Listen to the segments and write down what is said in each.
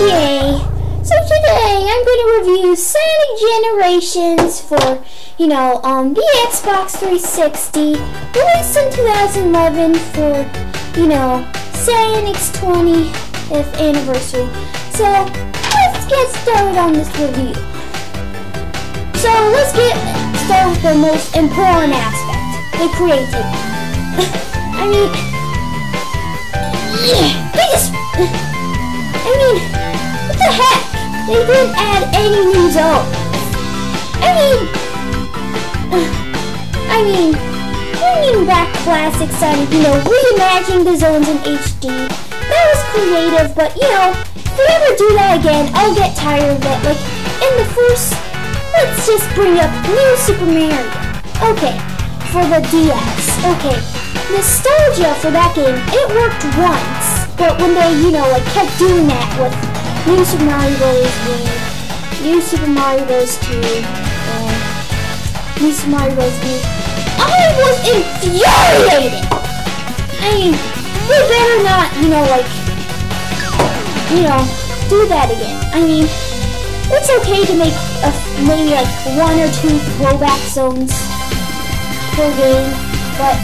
Okay, so today I'm going to review Sonic Generations for, the Xbox 360, released in 2011 for, Sonic's 20th anniversary. So, let's get started on this review. So, let's get started with the most important aspect, the creativity. What the heck? They didn't add any new zones. Bringing back classic Sonic, reimagining the zones in HD. That was creative, but, if they ever do that again, I'll get tired of it. Like, in the first, let's just bring up New Super Mario. Okay, for the DS. Okay, nostalgia for that game, it worked once. But when they, kept doing that with New Super Mario Bros. Wii, New Super Mario Bros. 2, and New Super Mario Bros. Wii, I was infuriated! They better not, do that again. It's okay to make maybe like 1 or 2 throwback zones per game, but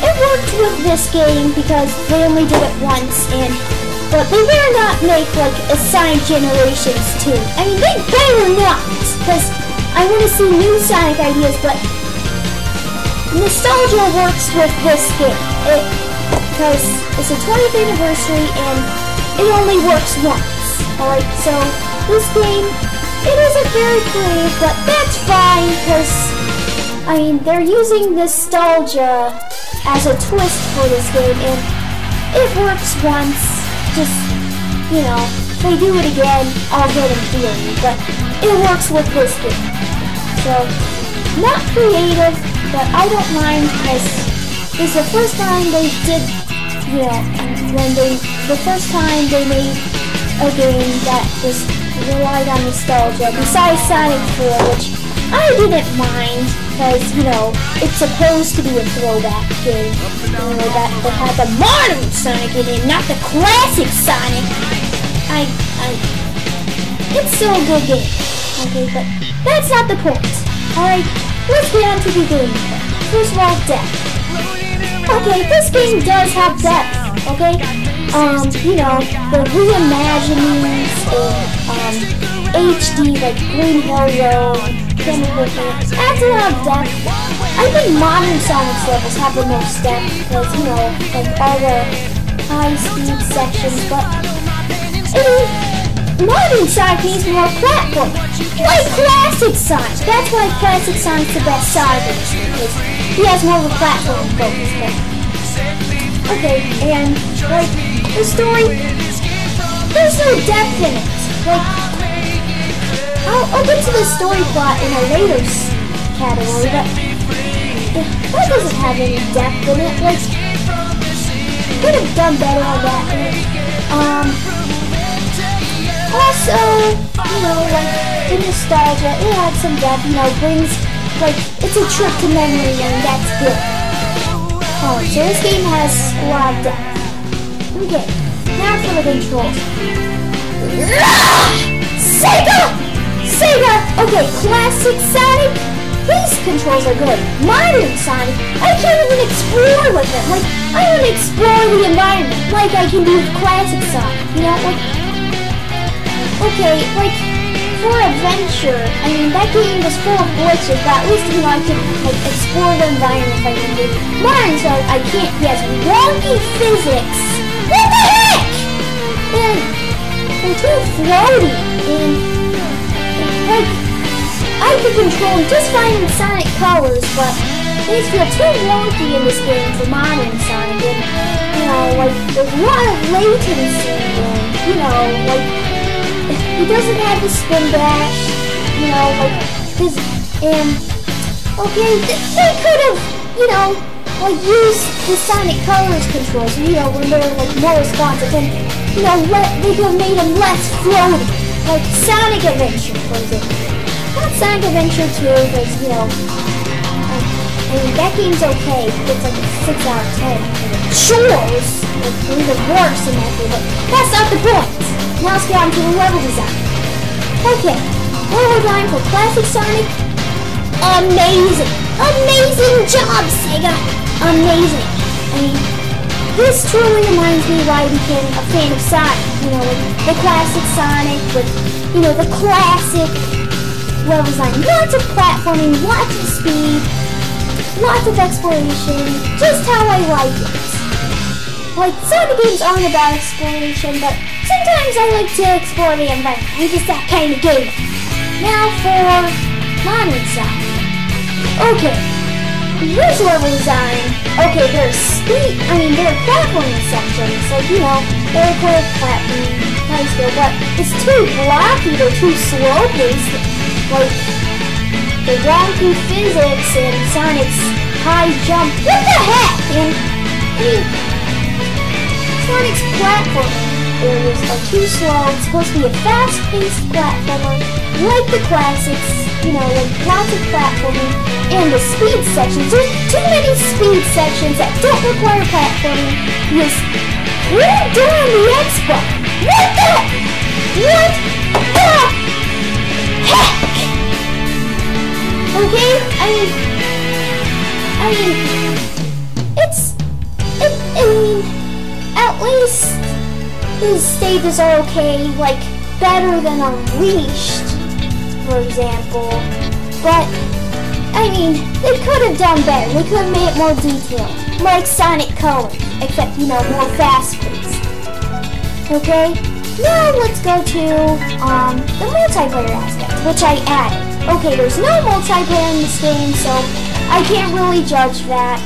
it worked with this game because they only did it once, but they better not make like a Sonic Generations 2. They better not, because I want to see new Sonic ideas, but nostalgia works with this game. Because it's a 20th anniversary and it only works once. Alright, so this game, it isn't very creative, but that's fine, because they're using nostalgia as a twist for this game, and it works once. Just, if they do it again, I'll get in theory, but it works with this game. So, not creative, but I don't mind, because it's the first time they did, the first time they made a game that was relied on nostalgia, besides Sonic 4, which I didn't mind, because, it's supposed to be a throwback game. That had the modern Sonic in it, not the classic Sonic. It's still a good game. Okay, but that's not the point. Alright, let's get on to the game. First of all, depth. Okay, this game does have depth. Okay? The reimaginings in HD, like Green Hill Road, Chemical Plant, adds a lot of depth. I think modern Sonic's levels have the most depth, because, like all the high-speed sections, but, modern Sonic needs more platform, like classic Sonic. That's why classic Sonic's the best Sonic, because he has more of a platform focus, but, okay, and, like, the story, there's no depth in it. Like, I'll get to the story plot in a later category, but that doesn't have any depth in it. Like, could have done better on that. Also, like, the nostalgia, it had some depth, brings, like, it's a trip to memory lane, that's good. So this game has a lot of depth. Okay, now for the controls. Sega! Okay, classic Sonic, his controls are good. Modern Sonic, I can't even explore with him. Like, I want to explore the environment like I can do with classic Sonic. Okay, like, for adventure, that game was full of glitches, but at least, I can, like, explore the environment if I can do. Modern Sonic, I can't. He has wonky physics. What the heck? And they're too floaty, and like, I can control just fine in Sonic colors, but they feel too wonky in this game for modern Sonic, and, like, there's a lot of latency, and, like, he doesn't have the spin dash, like, okay, they could have, like, used the Sonic colors controls, when they're, like, more responsive, and, they could have made them less floaty. Like Sonic Adventure, for example. Not Sonic Adventure 2, because, I mean, that game's okay. It's like a 6 out of 10. Chores! Like, they're the worst in that game, but that's not the point. Now let's get on to the level design. Okay, level design for Classic Sonic. Amazing! Amazing job, Sega! Amazing! I mean, this truly reminds me why I became a fan of Sonic. You know, with the Classic Sonic, with, you know, the classic level design. Lots of platforming, lots of speed, lots of exploration, just how I like it. Like, Sonic games aren't about exploration, but sometimes I like to explore the environment. I'm just that kind of gamer. Now for modern Sonic. Okay, here's level design. Okay, there's speed, there are platforming sections, like, you know, they're called platforming, nice go, but it's too blocky, they're too slow-paced, like, the wonky physics and Sonic's high jump. What the heck, man? I mean, Sonic's platforming areas are too slow. It's supposed to be a fast-paced platformer, like the classics, you know, like lots of platforming, and the speed sections. There's too many speed sections that don't require platforming. Because we're doing the X button. What the heck? Okay, at least his stages are okay, like, better than Unleashed, for example, but, they could have done better. They could have made it more detailed, like Sonic Colors, except, you know, more fast-paced. Okay, now let's go to, the multiplayer aspect, which I added. Okay, there's no multiplayer in this game, so I can't really judge that,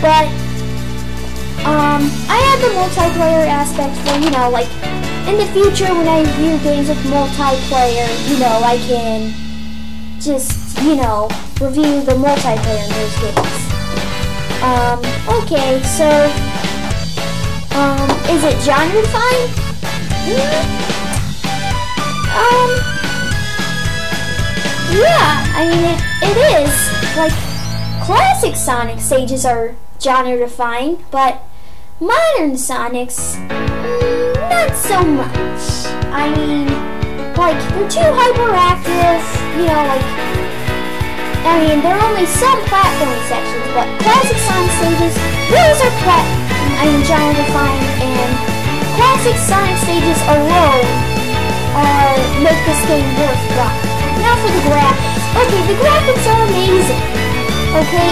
but, I add the multiplayer aspect for, you know, like, in the future when I review games with multiplayer, you know, I can just, you know, review the multiplayer in those games. Okay, so, is it genre-defined? Yeah, it is. Like, classic Sonic stages are genre-defined, but modern Sonics, not so much. Like, they're too hyperactive, you know, like, there are only some platforming sections, but classic Sonic stages, those are genre-defined, and classic Sonic stages alone make this game worthwhile. Now for the graphics. Okay, the graphics are amazing. Okay,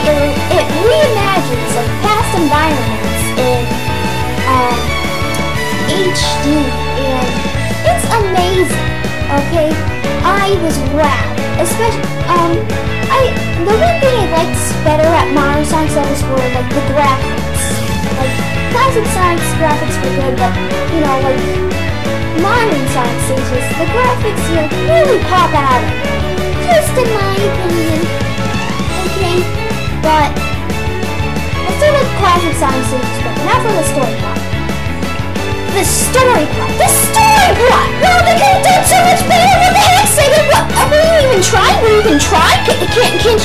it reimagines, like, past environments in, HD, and it's amazing. Okay, I was wowed. Especially, the one thing I liked better at modern Sonic stages were, like, the graphics. Like, classic Sonic's graphics were good, but, you know, like, modern Sonic stages, the graphics, you know, really pop out. Just in my opinion. Okay, but I still like classic Sonic stages, but not for the story plot. The story plot! The story plot! Well, they could have done so much better. What the heck, Sega? What? Were you even trying? Were you even trying? Can't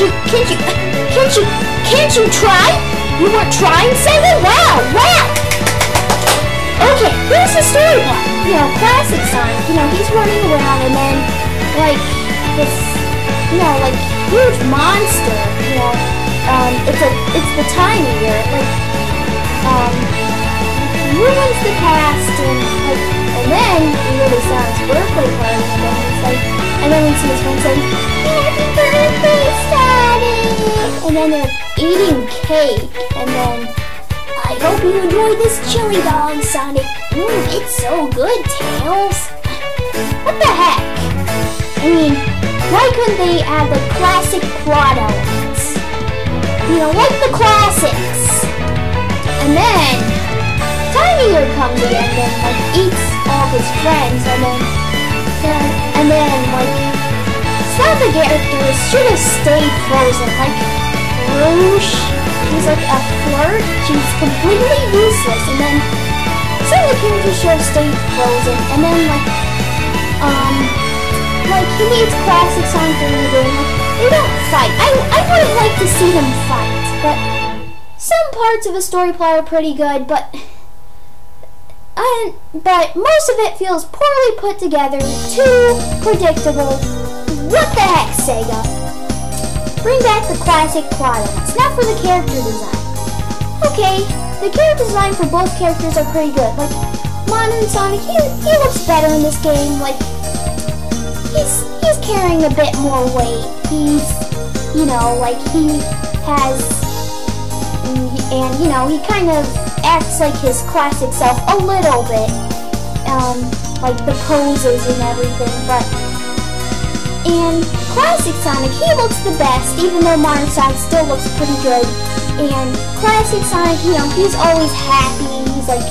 you try? You weren't trying, Sega? Wow! Okay, here's the story plot. You know, classic Sonic. You know, he's running around, and then, like, this, you know, like, huge monster. You know, it's the Time Eater. Like, ruins the past, and then he really Sonic's birthday party, and then we see his friends saying, "Happy birthday, Sonic!" And then they're eating cake, and then, "I hope you enjoy this chili dog, Sonic. It's so good, Tails." What the heck? Why couldn't they add the classic plot elements? You know, like the classics. And then Time Eater comes in and then, like, eats all his friends, and then like, some of the characters should have stayed frozen. Like, Rouge, she's like a flirt, she's completely useless, and then some of the characters should have stayed frozen, and then, like, he needs classic Sonic in the game. Like, they don't fight. I would like to see them fight, but some parts of the story plot are pretty good, but most of it feels poorly put together, too predictable. What the heck, Sega? Bring back the classic plot elements, not for the character design. Okay, the character design for both characters are pretty good. Like, Modern Sonic, he looks better in this game. Like, he's carrying a bit more weight. He's, you know, like, he has, and, you know, he kind of acts like his classic self a little bit. Like the poses and everything, and Classic Sonic, he looks the best, even though Modern Sonic still looks pretty good. And Classic Sonic, you know, he's always happy, he's like,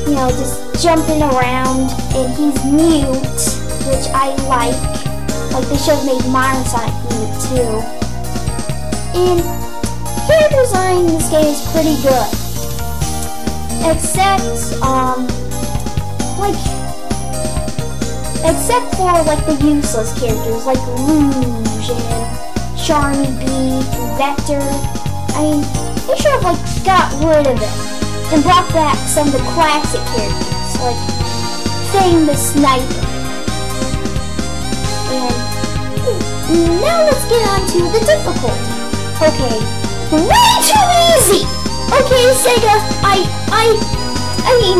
you know, just jumping around, and he's mute, which I like. Like, they should have made Modern Sonic mute too. And character design in this game is pretty good. Except for, like, the useless characters, like Rouge and Charmy Bee and Vector. I mean, they should have, like, got rid of it and brought back some of the classic characters, like Fang the Sniper. And now let's get on to the difficulty. Okay, way too easy! Okay, Sega, I mean,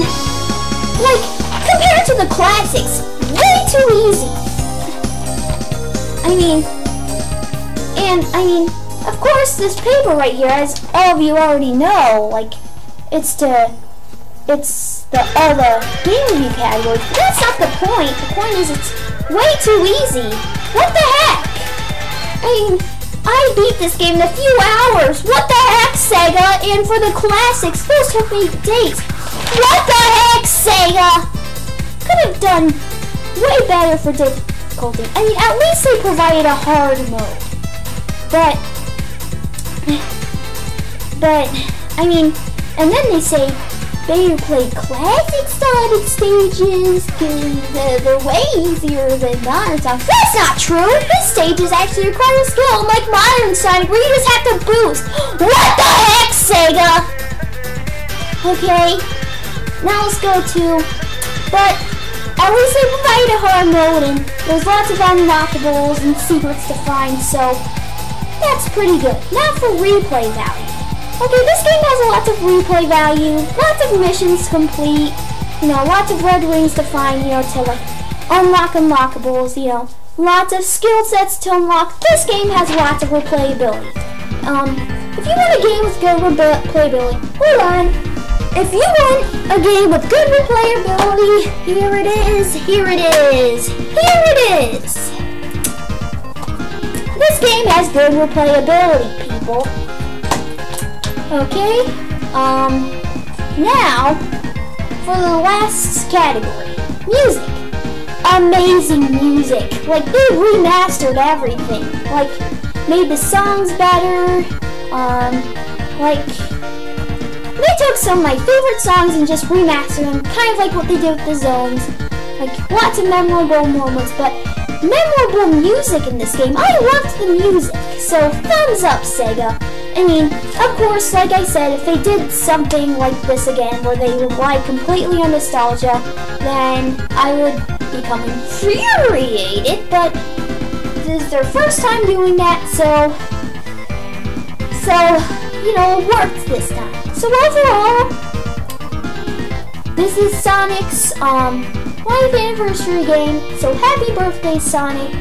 like, compared to the classics, way too easy. I mean, of course, this paper right here, as all of you already know, like, it's all the game review categories. But that's not the point. The point is it's way too easy. What the heck? I mean, I beat this game in a few hours. What the heck, Sega? And for the classics, those took me days. What the heck, Sega? Could have done way better for difficulty. I mean, at least they provided a hard mode. But, I mean, and then they say they play classic Sonic stages because they're way easier than Modern Sonic. That's not true! This stages actually require skill, unlike Modern Sonic, where you just have to boost. What the heck, Sega? Okay, now let's go to, but at least they provide a hard mode, and there's lots of unlockables and secrets to find, so that's pretty good. Now for replay value. Okay, this game has lots of replay value, lots of missions to complete, you know, lots of red rings to find, you know, to like unlock unlockables, you know, lots of skill sets to unlock. This game has lots of replayability. If you want a game with good replayability, hold on. If you want a game with good replayability, here it is, here it is, here it is. This game has good replayability, people. Okay, now, for the last category, music. Amazing music. Like, they remastered everything. Like, made the songs better, like, they took some of my favorite songs and just remastered them, kind of like what they did with the zones. Like, lots of memorable moments, but memorable music in this game. I loved the music, so thumbs up, Sega. I mean, of course, like I said, if they did something like this again, where they relied completely on nostalgia, then I would become infuriated, but this is their first time doing that, so you know, it worked this time. So overall, this is Sonic's 20th anniversary game, so happy birthday, Sonic.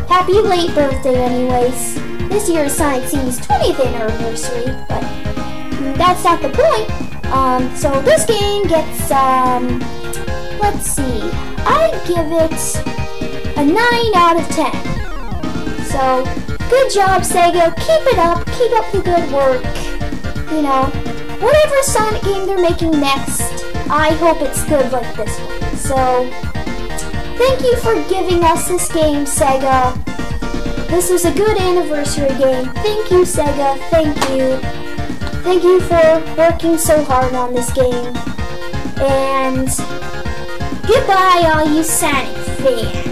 Happy late birthday, anyways. This year is Sonic C's 20th anniversary, but that's not the point. So this game gets, let's see, I give it a 9 out of 10. So, good job, Sega. Keep it up. Keep up the good work. You know, whatever Sonic game they're making next, I hope it's good like this one. So, thank you for giving us this game, Sega. This was a good anniversary game. Thank you, Sega. Thank you. Thank you for working so hard on this game. And goodbye, all you Sonic fans.